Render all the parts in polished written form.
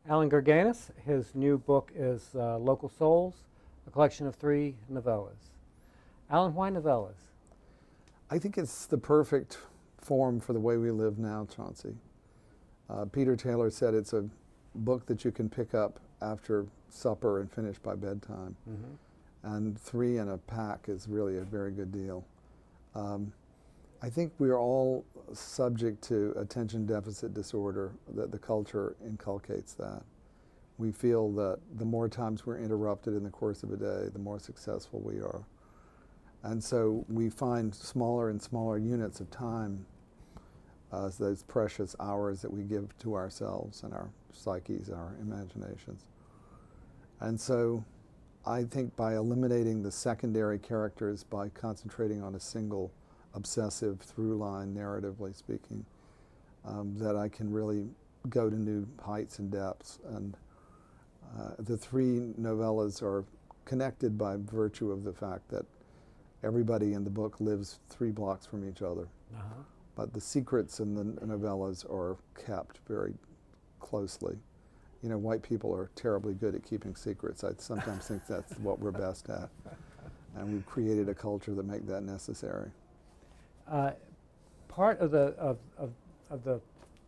Allan Gurganus. His new book is Local Souls, a collection of 3 novellas. Allan, why novellas? I think it's the perfect form for the way we live now, Chauncey. Peter Taylor said it's a book that you can pick up after supper and finish by bedtime. And 3 in a pack is really a very good deal. I think we are all subject to attention deficit disorder, that the culture inculcates that. We feel that the more times we're interrupted in the course of a day, the more successful we are. And so we find smaller and smaller units of time as those precious hours that we give to ourselves and our psyches and our imaginations. And so I think by eliminating the secondary characters, by concentrating on a single obsessive through line, narratively speaking, that I can really go to new heights and depths. And the 3 novellas are connected by virtue of the fact that everybody in the book lives 3 blocks from each other. But the secrets in the novellas are kept very closely. You know, white people are terribly good at keeping secrets. I sometimes think that's what we're best at. And we've created a culture that makes that necessary. Part of the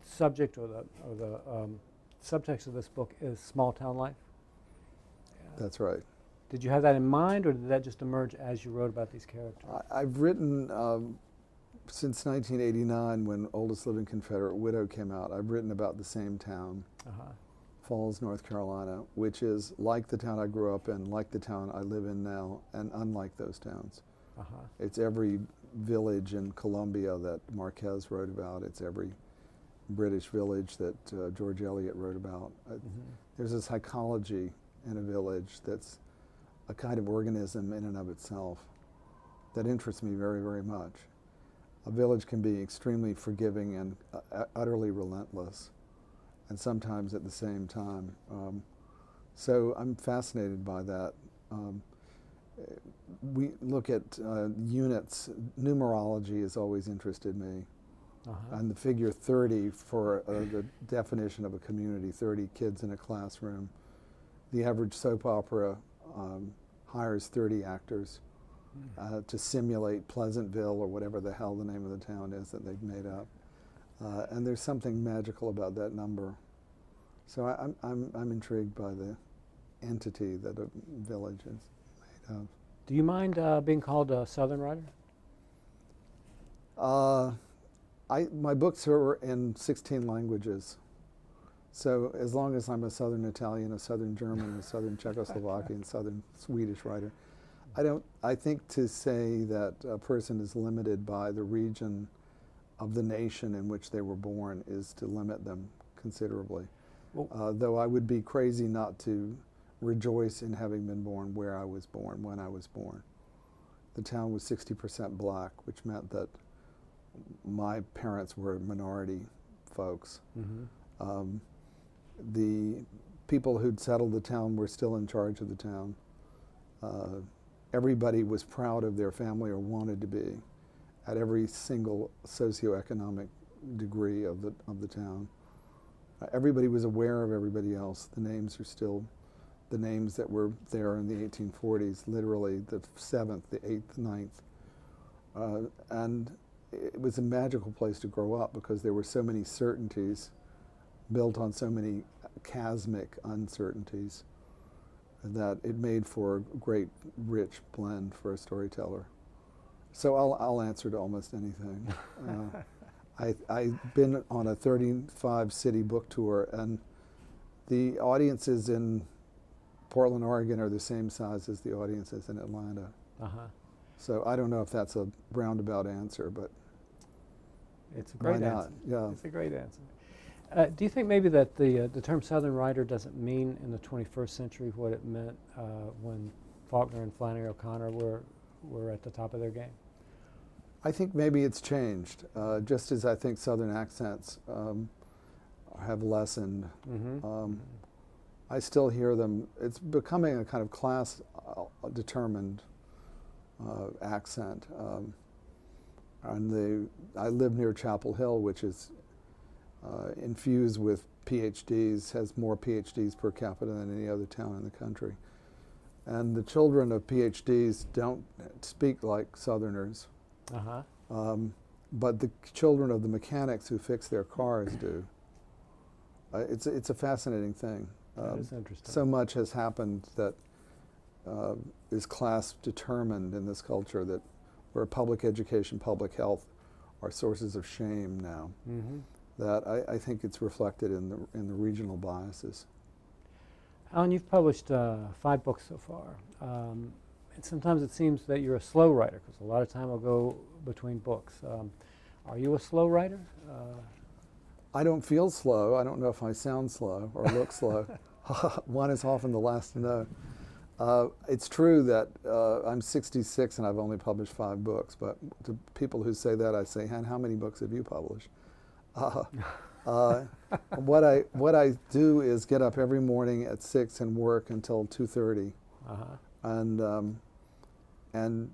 subject or the subtext of this book is small town life. That's right. Did you have that in mind, or did that just emerge as you wrote about these characters? I've written since 1989, when Oldest Living Confederate Widow came out. I've written about the same town, Falls, North Carolina, which is like the town I grew up in, like the town I live in now, and unlike those towns. It's every village in Colombia that Marquez wrote about. It's every British village that George Eliot wrote about. There's a psychology in a village that's a kind of organism in and of itself that interests me very, very much. A village can be extremely forgiving and utterly relentless, and sometimes at the same time. So I'm fascinated by that. We look at units. Numerology has always interested me. And the figure 30 for the definition of a community, 30 kids in a classroom. The average soap opera hires 30 actors to simulate Pleasantville or whatever the hell the name of the town is that they've made up. And there's something magical about that number. So I'm intrigued by the entity that a village is made of. Do you mind being called a Southern writer? My books are in 16 languages. So as long as I'm a Southern Italian, a Southern German, a Southern Czechoslovakian, Southern Swedish writer, I think to say that a person is limited by the region of the nation in which they were born is to limit them considerably. Though I would be crazy not to rejoice in having been born where I was born, when I was born. The town was 60% black, which meant that my parents were minority folks. The people who'd settled the town were still in charge of the town. Everybody was proud of their family, or wanted to be, at every single socioeconomic degree of the town. Everybody was aware of everybody else. The names are still the names that were there in the 1840s, literally the 7th, the 8th, 9th. And it was a magical place to grow up because there were so many certainties built on so many chasmic uncertainties that it made for a great, rich blend for a storyteller. So I'll answer to almost anything. I've been on a 35-city book tour, and the audiences in Portland, Oregon are the same size as the audiences in Atlanta. So I don't know if that's a roundabout answer, but it's a great why not? answer. Yeah. It's a great answer. Do you think maybe that the term Southern writer doesn't mean in the 21st century what it meant when Faulkner and Flannery O'Connor were at the top of their game? I think maybe it's changed, just as I think Southern accents have lessened. I still hear them. It's becoming a kind of class-determined accent. I live near Chapel Hill, which is infused with PhDs, has more PhDs per capita than any other town in the country. And the children of PhDs don't speak like Southerners, but the children of the mechanics who fix their cars do. It's a fascinating thing. That is interesting. So much has happened that is class determined in this culture, that where public education, public health are sources of shame now. That I think it's reflected in the regional biases. Allan, you've published 5 books so far. And sometimes it seems that you're a slow writer, because a lot of time will go between books. Are you a slow writer? I don't feel slow. I don't know if I sound slow or look slow. One is often the last to know. It's true that I'm 66 and I've only published 5 books, but to people who say that, I say, "Han, how many books have you published?" What I do is get up every morning at 6 and work until 2:30, and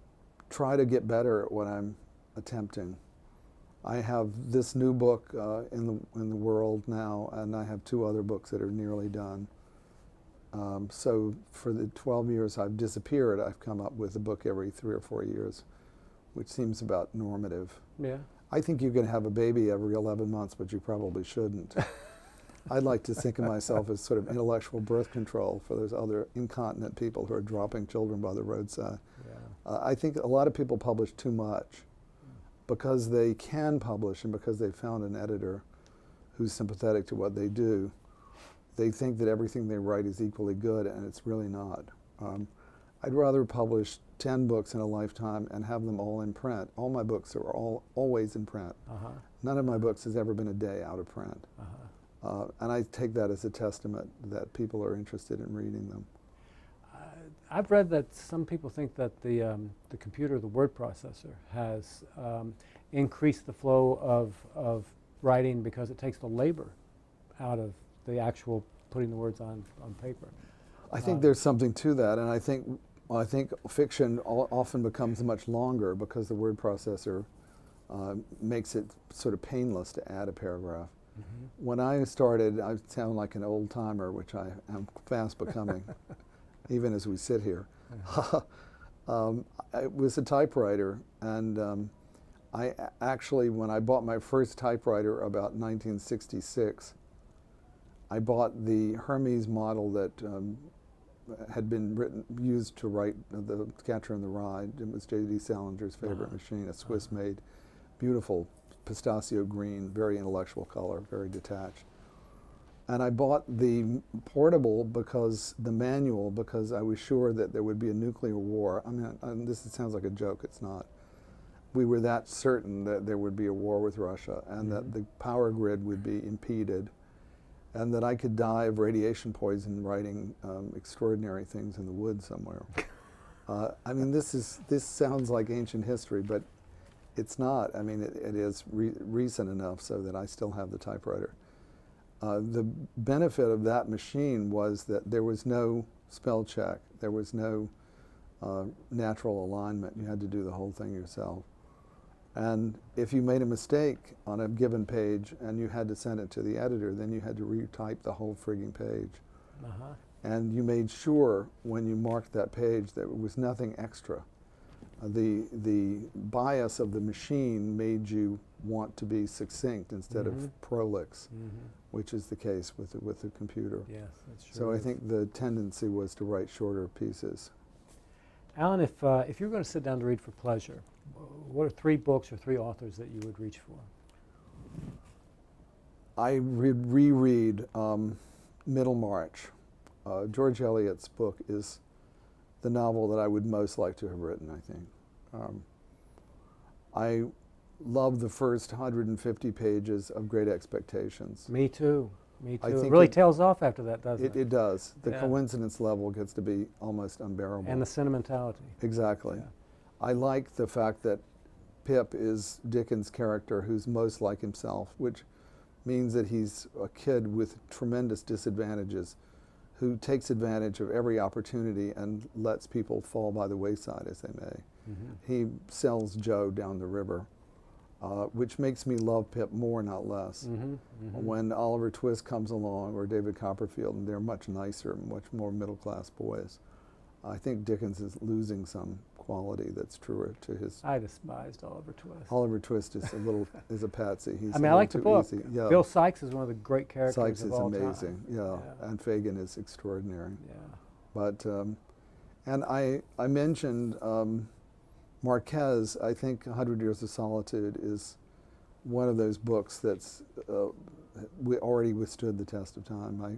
try to get better at what I'm attempting. I have this new book in the world now, and I have 2 other books that are nearly done. So for the 12 years I've disappeared, I've come up with a book every 3 or 4 years, which seems about normative. Yeah. I think you can have a baby every 11 months, but you probably shouldn't. I'd like to think of myself as sort of intellectual birth control for those other incontinent people who are dropping children by the roadside. Yeah. I think a lot of people publish too much because they can publish and because they found an editor who's sympathetic to what they do. They think that everything they write is equally good, and it's really not. I'd rather publish 10 books in a lifetime and have them all in print. All my books are always in print. None of my books has ever been a day out of print. And I take that as a testament that people are interested in reading them. I've read that some people think that the computer, the word processor, has increased the flow of writing because it takes the labor out of the actual putting the words on paper. I think there's something to that, and I think fiction often becomes much longer because the word processor makes it sort of painless to add a paragraph. When I started, I sound like an old timer, which I am fast becoming, even as we sit here. I was a typewriter, and I actually, when I bought my first typewriter about 1966, I bought the Hermes model that had been used to write the Catcher in the Rye. It was J.D. Salinger's favorite machine, a Swiss-made, beautiful pistachio green, very intellectual color, very detached. And I bought the portable the manual, because I was sure that there would be a nuclear war. I mean, this sounds like a joke, it's not. We were that certain that there would be a war with Russia, and that the power grid would be impeded, and that I could die of radiation poison writing extraordinary things in the woods somewhere. I mean, this sounds like ancient history, but it's not. I mean, it is recent enough so that I still have the typewriter. The benefit of that machine was that there was no spell check. There was no natural alignment. You had to do the whole thing yourself. And if you made a mistake on a given page and you had to send it to the editor, then you had to retype the whole frigging page. And you made sure when you marked that page that it was nothing extra. The bias of the machine made you want to be succinct instead of prolix, which is the case with the computer. Yes, that's true. So I think the tendency was to write shorter pieces. Allan, if you're going to sit down to read for pleasure, what are 3 books or 3 authors that you would reach for? I reread Middlemarch. George Eliot's book is the novel that I would most like to have written, I think. I love the first 150 pages of Great Expectations. Me too. Me too. I think it really tails off after that, doesn't it? It does. The coincidence level gets to be almost unbearable. And the sentimentality. Exactly. Yeah. I like the fact that Pip is Dickens' character who's most like himself, which means that he's a kid with tremendous disadvantages who takes advantage of every opportunity and lets people fall by the wayside as they may. He sells Joe down the river. which makes me love Pip more, not less. When Oliver Twist comes along, or David Copperfield, and they're much nicer, much more middle-class boys, I think Dickens is losing some quality that's truer to his. I despised Oliver Twist. Oliver Twist is is a patsy. He's I mean, I like the book. Yeah. Bill Sikes is one of the great characters Sikes of is all amazing. time. Yeah. And Fagin is extraordinary. Yeah. But and I mentioned Marquez. I think 100 Years of Solitude is one of those books that's we already withstood the test of time. My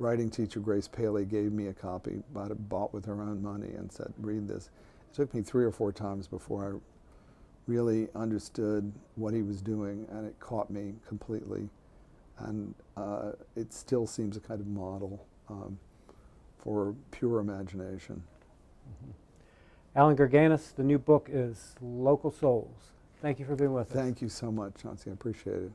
writing teacher, Grace Paley, gave me a copy, bought with her own money, and said, read this. It took me 3 or 4 times before I really understood what he was doing, and it caught me completely. And it still seems a kind of model for pure imagination. Allan Gurganus, the new book is Local Souls. Thank you for being with us. Thank you so much, Chauncey. I appreciate it.